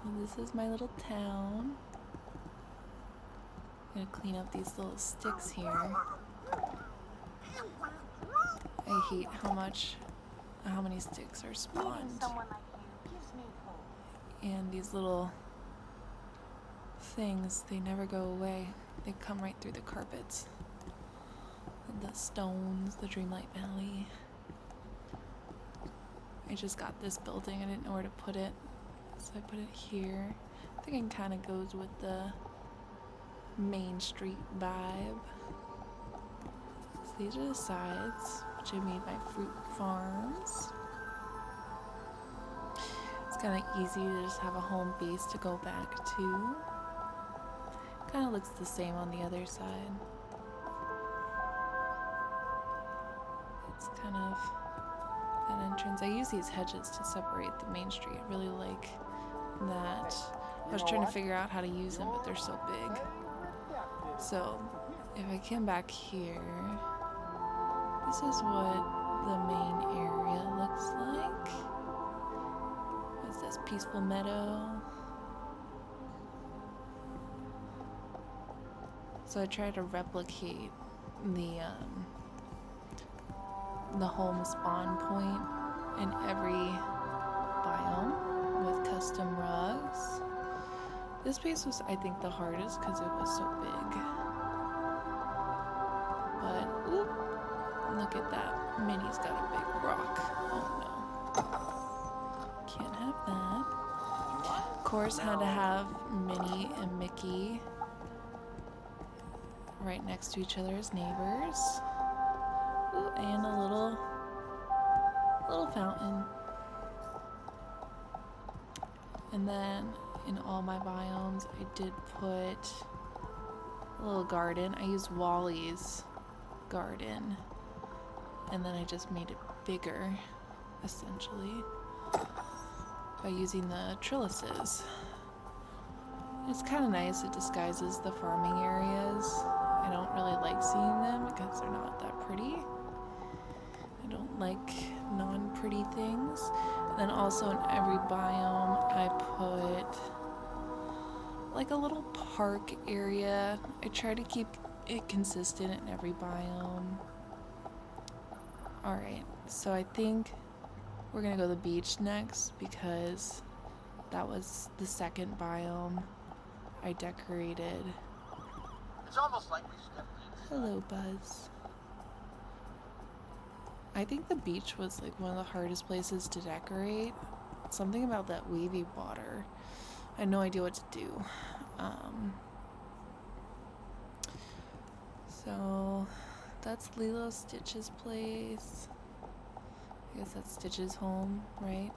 This is my little town. I'm gonna clean up these little sticks here. I hate how many sticks are spawned. And these little things, they never go away. They come right through the carpets. And the stones, the Dreamlight Valley. I just got this building, I didn't know where to put it. So I put it here. I think it kind of goes with the Main Street vibe. So these are the sides, which I made my fruit farms. It's kind of easy to just have a home base to go back to. Kind of looks the same on the other side. It's kind of that entrance. I use these hedges to separate the main street. I really like that. I was trying to figure out how to use them, but they're so big. So if I came back here, this is what the main area looks like. What's this? Peaceful meadow. So I try to replicate the home spawn point in every biome with custom rugs. This space was, I think, the hardest because it was so big. But, oop, look at that. Minnie's got a big rock. Oh no. Can't have that. Of course, had to have Minnie and Mickey right next to each other as neighbors. Ooh, and a little fountain. And then in all my biomes, I did put a little garden. I used Wally's garden, and then I just made it bigger, essentially, by using the trellises. It's kind of nice. It disguises the farming areas. I don't really like seeing them because they're not that pretty. I don't like non-pretty things. And then also in every biome I put like a little park area. I try to keep it consistent in every biome. Alright, so I think we're gonna go to the beach next because that was the second biome I decorated. It's almost like we stepped in. Hello, Buzz. I think the beach was like one of the hardest places to decorate. Something about that wavy water. I had no idea what to do. So that's Lilo Stitch's place. I guess that's Stitch's home, right?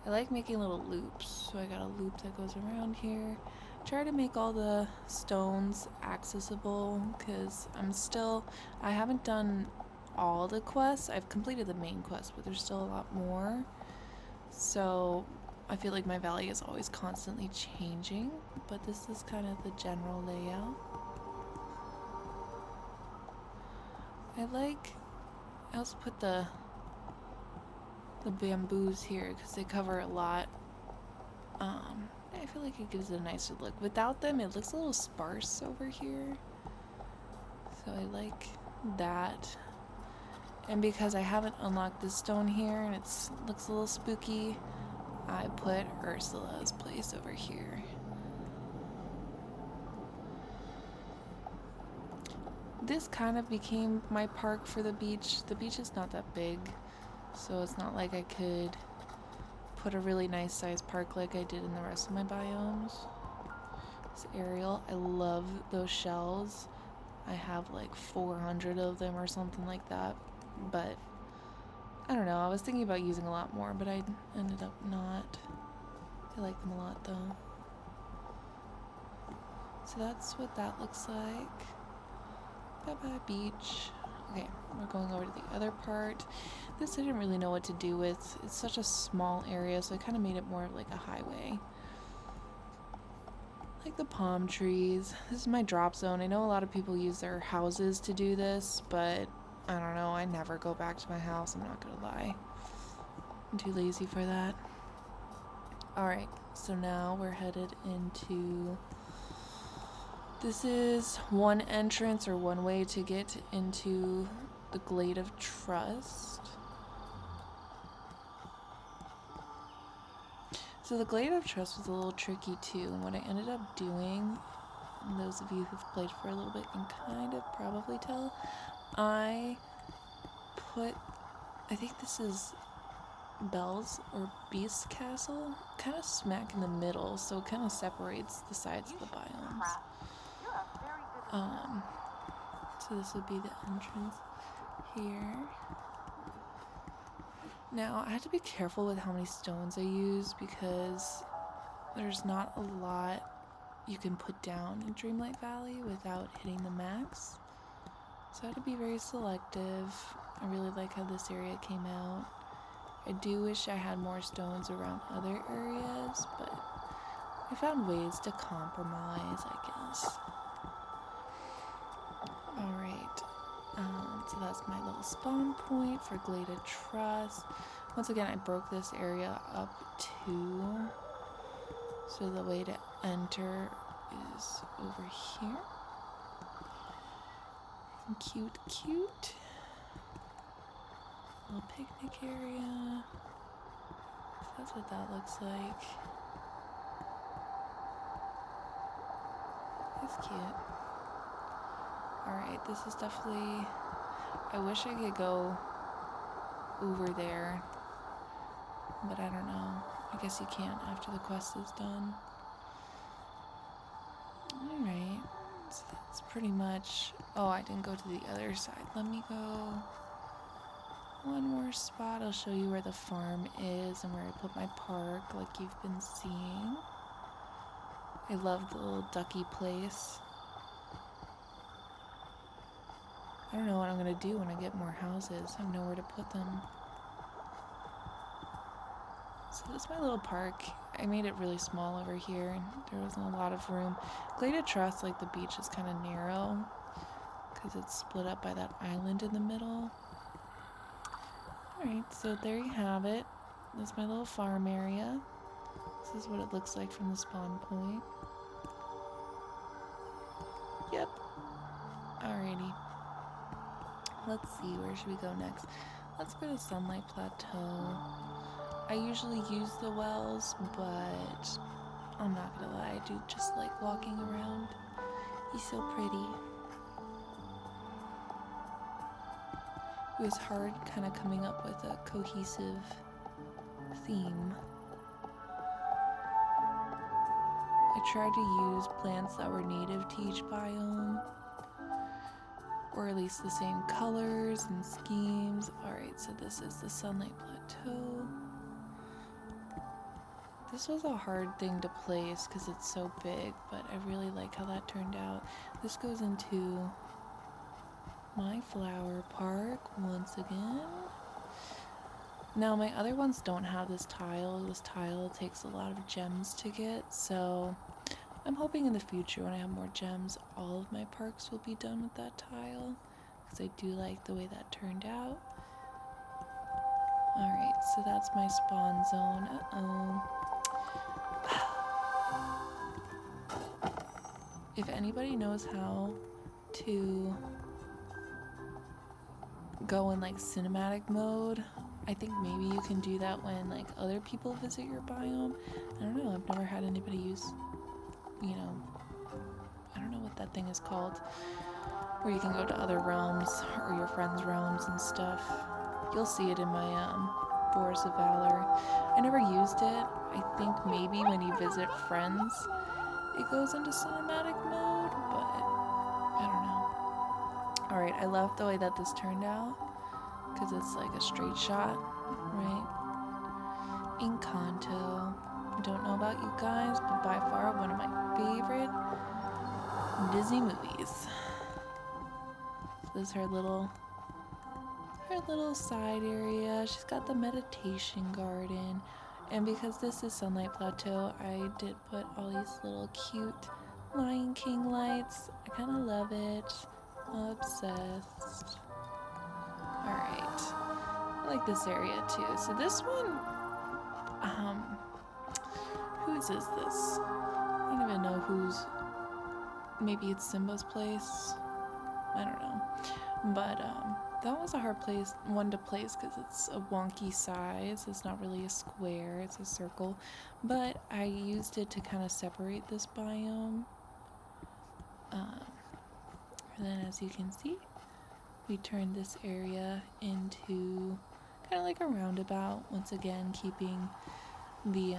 I like making little loops, so I got a loop that goes around here. Try to make all the stones accessible because I haven't done all the quests. I've completed the main quest, but there's still a lot more. So I feel like my valley is always constantly changing, but this is kind of the general layout. I also put the bamboos here because they cover a lot. I feel like it gives it a nicer look. Without them, it looks a little sparse over here. So I like that. And because I haven't unlocked this stone here and it looks a little spooky, I put Ursula's place over here. This kind of became my park for the beach. The beach is not that big, so it's not like I could put a really nice sized park like I did in the rest of my biomes. This Ariel, I love those shells. I have like 400 of them or something like that, but I don't know, I was thinking about using a lot more, but I ended up not. I like them a lot though. So that's what that looks like. Bye-bye beach. Okay, we're going over to the other part. This I didn't really know what to do with. It's such a small area, so I kind of made it more of like a highway. Like the palm trees. This is my drop zone. I know a lot of people use their houses to do this, but I don't know. I never go back to my house. I'm not gonna lie. I'm too lazy for that. Alright, so now we're headed into... This is one entrance or one way to get into the Glade of Trust. So the Glade of Trust was a little tricky too, and what I ended up doing, and those of you who've played for a little bit can kind of probably tell, I put, I think this is Belle's or Beast's Castle, kind of smack in the middle, so it kind of separates the sides of the biomes. So this would be the entrance here. Now, I had to be careful with how many stones I use because there's not a lot you can put down in Dreamlight Valley without hitting the max. So I had to be very selective. I really like how this area came out. I do wish I had more stones around other areas, but I found ways to compromise, I guess. Alright, so that's my little spawn point for Glade of Trust. Once again, I broke this area up too, so the way to enter is over here. Cute, cute. Little picnic area. That's what that looks like. It's cute. Alright, this is definitely... I wish I could go over there, but I don't know. I guess you can't after the quest is done. Alright, so that's pretty much... Oh, I didn't go to the other side. Let me go one more spot. I'll show you where the farm is and where I put my park, like you've been seeing. I love the little ducky place. I don't know what I'm gonna do when I get more houses. I have nowhere to put them. So this is my little park. I made it really small over here, and there wasn't a lot of room. Glade of Trust, like the beach, is kind of narrow because it's split up by that island in the middle. Alright, so there you have it. That's my little farm area. This is what it looks like from the spawn point. Yep. Alrighty. Let's see, where should we go next? Let's go to Sunlight Plateau. I usually use the wells, but I'm not gonna lie, I do just like walking around. He's so pretty. It was hard kind of coming up with a cohesive theme. I tried to use plants that were native to each biome, or at least the same colors and schemes. Alright, so this is the Sunlight Plateau. This was a hard thing to place because it's so big, but I really like how that turned out. This goes into my flower park once again. Now my other ones don't have this tile. This tile takes a lot of gems to get, so I'm hoping in the future when I have more gems, all of my parks will be done with that tile, because I do like the way that turned out. Alright, so that's my spawn zone. If anybody knows how to go in like cinematic mode, I think maybe you can do that when like other people visit your biome. I don't know, I've never had anybody use, you know, I don't know what that thing is called, where you can go to other realms or your friends' realms and stuff. You'll see it in my Forest of Valor. I never used it. I think maybe when you visit friends it goes into cinematic mode, but I don't know. Alright, I love the way that this turned out because it's like a straight shot, right? Encanto. Don't know about you guys, but by far one of my favorite Disney movies. This is her little side area. She's got the meditation garden. And because this is Sunlight Plateau, I did put all these little cute Lion King lights. I kind of love it. I'm obsessed. Alright. I like this area too. So this one, Whose is this? I don't even know whose. Maybe it's Simba's place. I don't know. But that was a hard one to place because it's a wonky size. It's not really a square, it's a circle. But I used it to kind of separate this biome. And then as you can see, we turned this area into kind of like a roundabout. Once again, keeping the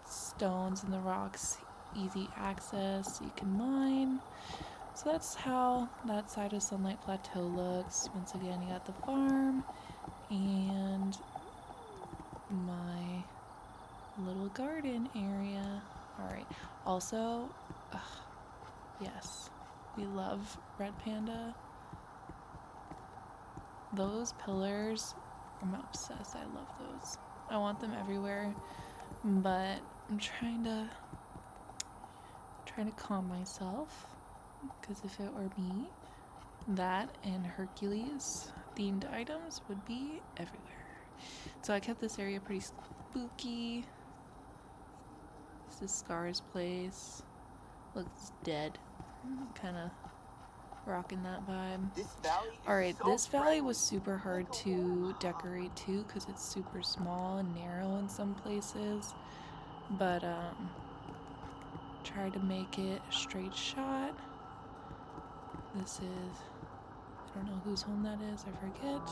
stones and the rocks easy access so you can mine. So that's how that side of Sunlight Plateau looks. Once again, you got the farm and my little garden area. Alright, also, yes, we love Red Panda. Those pillars, I'm obsessed. I love those. I want them everywhere, but I'm trying to calm myself, because if it were me, that and Hercules themed items would be everywhere. So I kept this area pretty spooky. This is Scar's place. Looks dead. Kind of rocking that vibe. Alright, this valley was super hard to decorate too because it's super small and narrow in some places. But try to make it a straight shot. This is, I don't know whose home that is, I forget.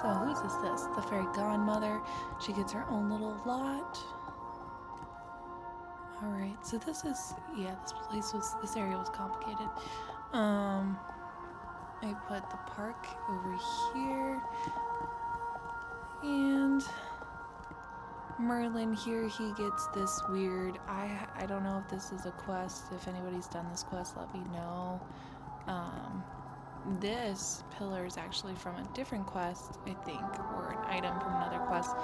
So whose is this? The fairy godmother. She gets her own little lot. Alright, so this is, yeah, this area was complicated. I put the park over here. And Merlin here, he gets this weird, I don't know if this is a quest. If anybody's done this quest, let me know. This pillar is actually from a different quest, I think, or an item from another quest,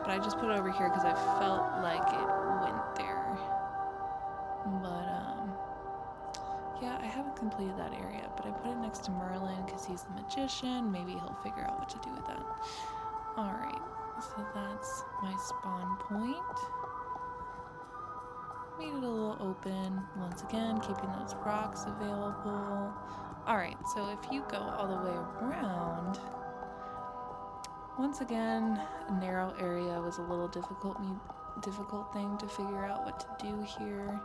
but I just put it over here because I felt like it went there. But yeah, I haven't completed that area, but I put it next to Merlin because he's the magician. Maybe he'll figure out what to do with that. Alright, so that's my spawn point. Made it a little open, once again, keeping those rocks available. Alright, so if you go all the way around, once again, a narrow area was a little difficult thing to figure out what to do here.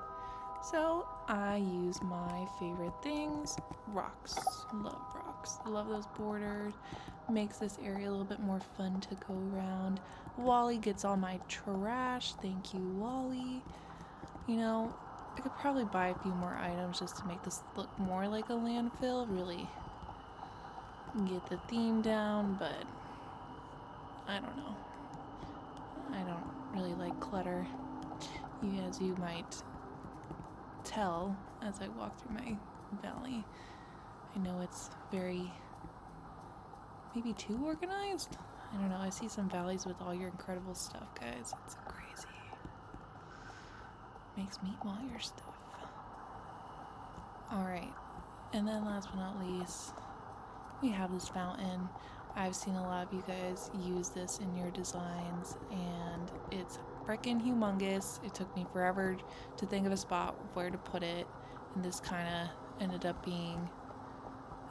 So I use my favorite things, rocks. Love rocks. Love those borders. Makes this area a little bit more fun to go around. Wally gets all my trash. Thank you, Wally. You know, I could probably buy a few more items just to make this look more like a landfill. Really get the theme down, but I don't know. I don't really like clutter. As you might tell as I walk through my valley. I know it's very, maybe too organized? I don't know, I see some valleys with all your incredible stuff, guys. It's crazy. Makes me want your stuff. Alright, and then last but not least, we have this fountain. I've seen a lot of you guys use this in your designs, and it's freaking humongous. It took me forever to think of a spot where to put it, and this kind of ended up being,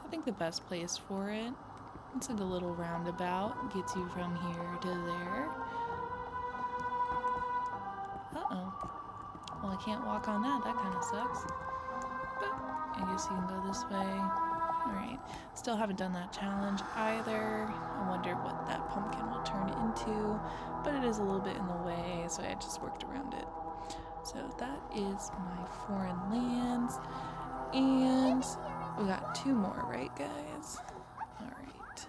I think, the best place for it. It's like a little roundabout, gets you from here to there. Uh-oh. Well, I can't walk on that. That kind of sucks. But I guess you can go this way. Alright. Still haven't done that challenge either. I wonder what that pumpkin will turn into. But it is a little bit in the way, so I just worked around it. So that is my foreign lands. And we got 2 more, right, guys? Alright.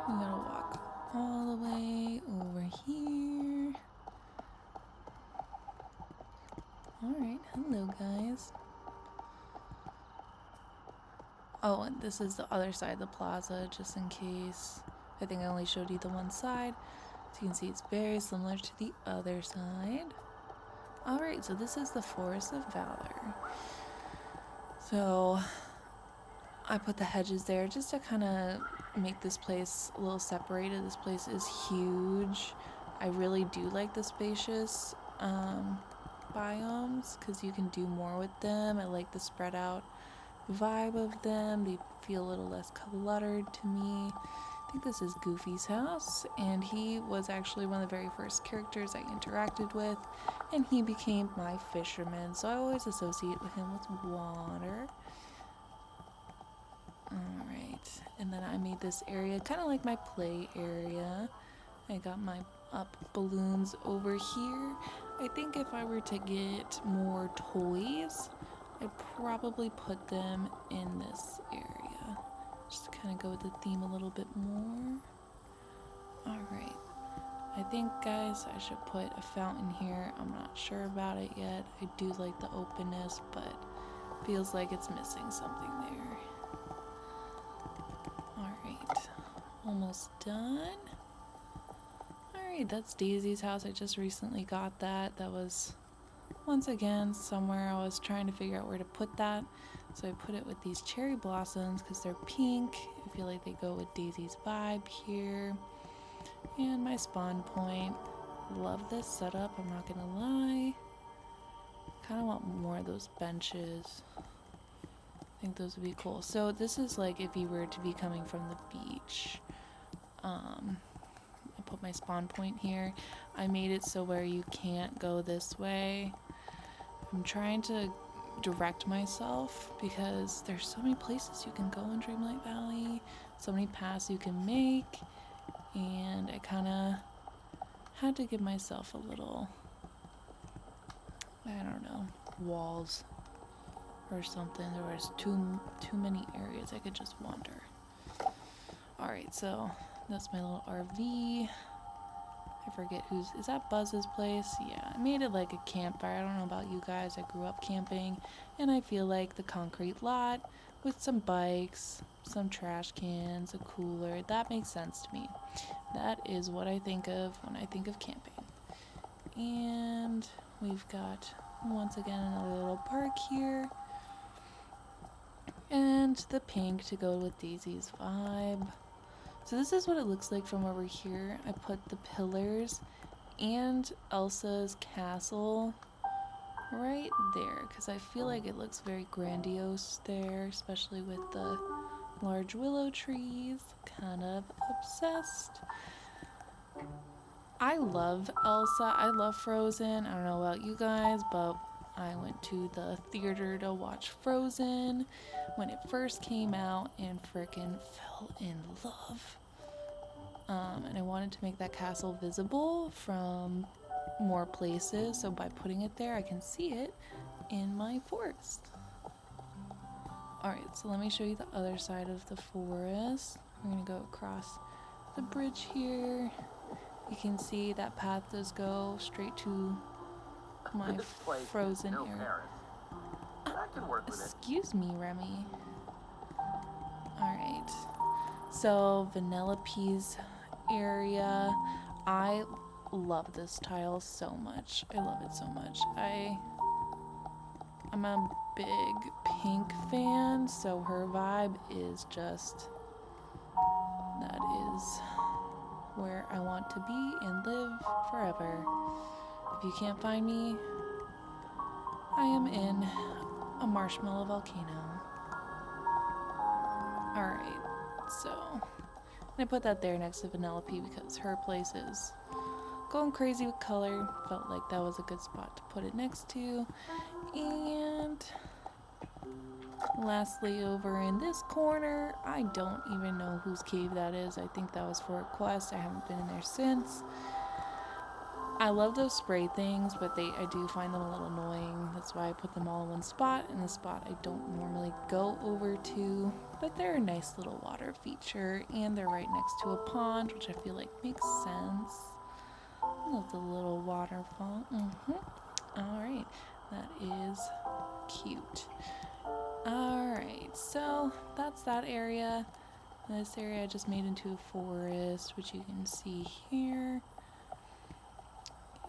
We gotta walk all the way over here. Alright, hello, guys. Oh, and this is the other side of the plaza, just in case. I think I only showed you the one side. So you can see it's very similar to the other side. Alright, so this is the Forest of Valor. So, I put the hedges there just to kind of make this place a little separated. This place is huge. I really do like the spacious biomes because you can do more with them. I like the spread out vibe of them. They feel a little less cluttered to me. I think this is Goofy's house, and he was actually one of the very first characters I interacted with, and he became my fisherman, so I always associate with him with water. Alright, and then I made this area kind of like my play area. I got my up balloons over here. I think if I were to get more toys, I'd probably put them in this area. Just to kind of go with the theme a little bit more. Alright, I think, guys, I should put a fountain here. I'm not sure about it yet. I do like the openness, but feels like it's missing something there. Alright, almost done. Alright, that's Daisy's house. I just recently got that. That was, once again, somewhere I was trying to figure out where to put that. So I put it with these cherry blossoms because they're pink. I feel like they go with Daisy's vibe here. And my spawn point. Love this setup, I'm not gonna lie. Kind of want more of those benches. I think those would be cool. So this is like if you were to be coming from the beach. I put my spawn point here. I made it so where you can't go this way. I'm trying to direct myself because there's so many places you can go in Dreamlight Valley, so many paths you can make, and I kind of had to give myself a little, I don't know, walls or something. There was too many areas I could just wander. Alright, so that's my little RV. I forget is that Buzz's place? Yeah, I made it like a campfire. I don't know about you guys. I grew up camping, and I feel like the concrete lot with some bikes, some trash cans, a cooler, that makes sense to me. That is what I think of when I think of camping. And we've got, once again, another little park here. And the pink to go with Daisy's vibe. So this is what it looks like from over here. I put the pillars and Elsa's castle right there because I feel like it looks very grandiose there, especially with the large willow trees. Kind of obsessed. I love Elsa. I love Frozen. I don't know about you guys, but I went to the theater to watch Frozen when it first came out and frickin' fell in love. And I wanted to make that castle visible from more places, so by putting it there I can see it in my forest. Alright, so let me show you the other side of the forest. We're gonna go across the bridge here. You can see that path does go straight to my Frozen area. Excuse me, Remy. Alright. So, Vanellope's area. I love this tile so much. I love it so much. I'm a big pink fan, so her vibe is just, that is where I want to be and live forever. If you can't find me, I am in a marshmallow volcano. Alright, so I put that there next to Vanellope because her place is going crazy with color. Felt like that was a good spot to put it next to. And lastly, over in this corner, I don't even know whose cave that is. I think that was for a quest. I haven't been in there since. I love those spray things, but I do find them a little annoying. That's why I put them all in one spot, in a spot I don't normally go over to. But they're a nice little water feature, and they're right next to a pond, which I feel like makes sense. I love the little waterfall. Alright, that is cute. Alright, so that's that area. This area I just made into a forest, which you can see here.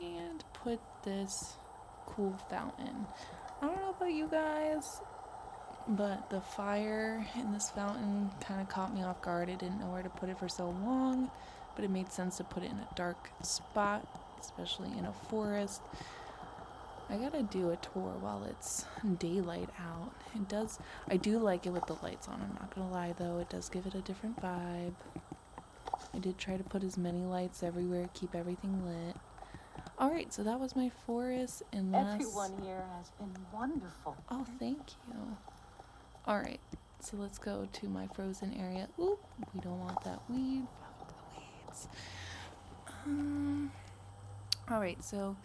And put this cool fountain. I don't know about you guys. But the fire in this fountain kind of caught me off guard. I didn't know where to put it for so long, but it made sense to put it in a dark spot, especially in a forest. I gotta do a tour while it's daylight out. I do like it with the lights on. I'm not gonna lie though, it does give it a different vibe. I did try to put as many lights everywhere, keep everything lit. Alright, so that was my forest, unless... Everyone here has been wonderful. Oh, thank you. Alright, so let's go to my frozen area. Oop, we don't want that weed. Fuck the weeds. Alright, so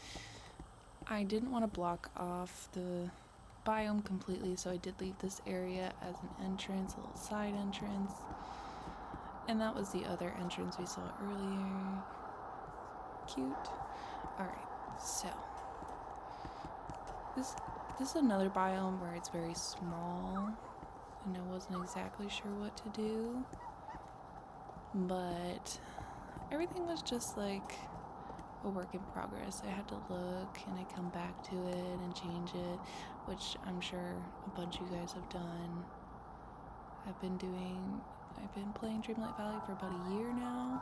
I didn't want to block off the biome completely, so I did leave this area as an entrance, a little side entrance. And that was the other entrance we saw earlier. Cute. Alright, so this is another biome where it's very small, and I wasn't exactly sure what to do, but everything was just like a work in progress. I had to look and I come back to it and change it, which I'm sure a bunch of you guys have done. I've been playing Dreamlight Valley for about a year now,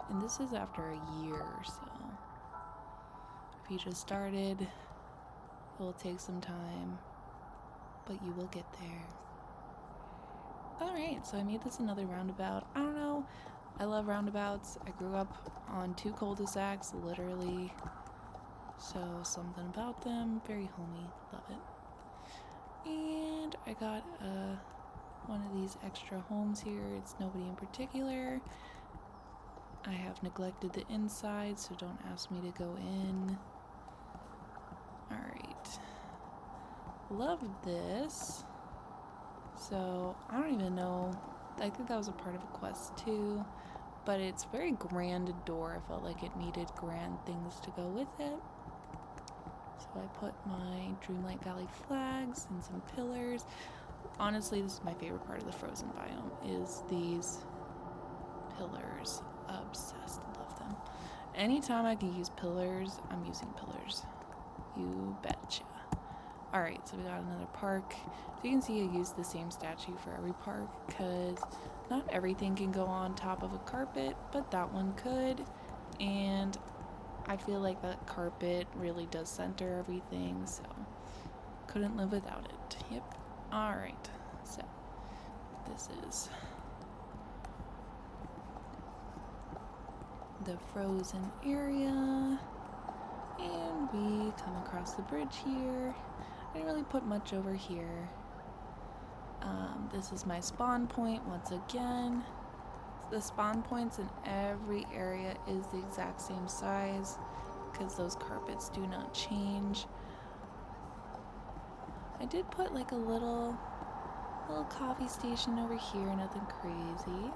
and this is after a year or so. If you just started, it will take some time, but you will get there. Alright, so I made this another roundabout. I don't know, I love roundabouts. I grew up on 2 cul-de-sacs, literally. So something about them, very homey, love it. And I got one of these extra homes here. It's nobody in particular. I have neglected the inside, so don't ask me to go in. Alright. Love this. So, I don't even know. I think that was a part of a quest too. But it's very grand door. I felt like it needed grand things to go with it. So I put my Dreamlight Valley flags and some pillars. Honestly, this is my favorite part of the frozen biome, is these pillars. Obsessed, love them. Anytime I can use pillars, I'm using pillars. You betcha. Alright, so we got another park. So you can see I use the same statue for every park, because not everything can go on top of a carpet, but that one could. And I feel like that carpet really does center everything, so couldn't live without it. Yep. Alright, so this is the frozen area, and we come across the bridge here. I didn't really put much over here. This is my spawn point once again. The spawn points in every area is the exact same size, because those carpets do not change. I did put like a little coffee station over here, nothing crazy.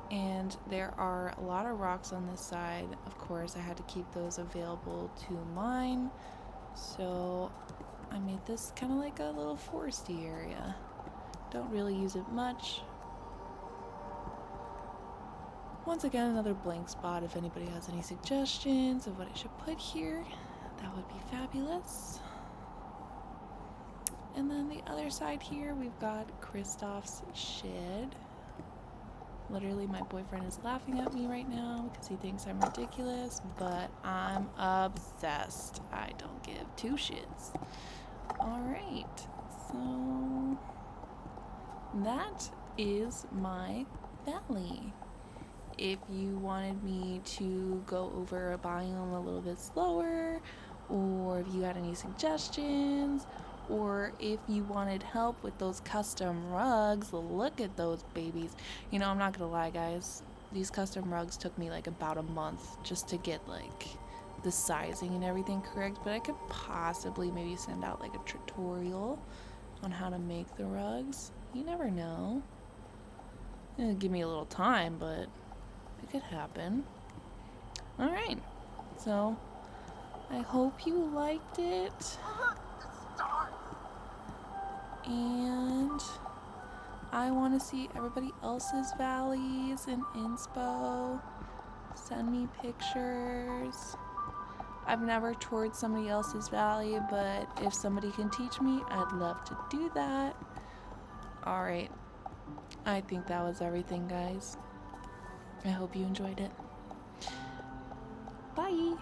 And there are a lot of rocks on this side. Of course, I had to keep those available to mine. So I made this kind of like a little foresty area. Don't really use it much. Once again, another blank spot. If anybody has any suggestions of what I should put here, that would be fabulous. And then the other side here, we've got Kristoff's shed. Literally, my boyfriend is laughing at me right now because he thinks I'm ridiculous, but I'm obsessed. I don't give 2 shits. Alright, so that is my valley. If you wanted me to go over a biome a little bit slower, or if you had any suggestions, or if you wanted help with those custom rugs, look at those babies. You know, I'm not gonna lie, guys, these custom rugs took me like about a month just to get like the sizing and everything correct, but I could possibly maybe send out like a tutorial on how to make the rugs. You never know. It'll give me a little time, but it could happen. Alright, so I hope you liked it. And I want to see everybody else's valleys and inspo. Send me pictures. I've never toured somebody else's valley, but if somebody can teach me, I'd love to do that. Alright, I think that was everything, guys. I hope you enjoyed it. Bye!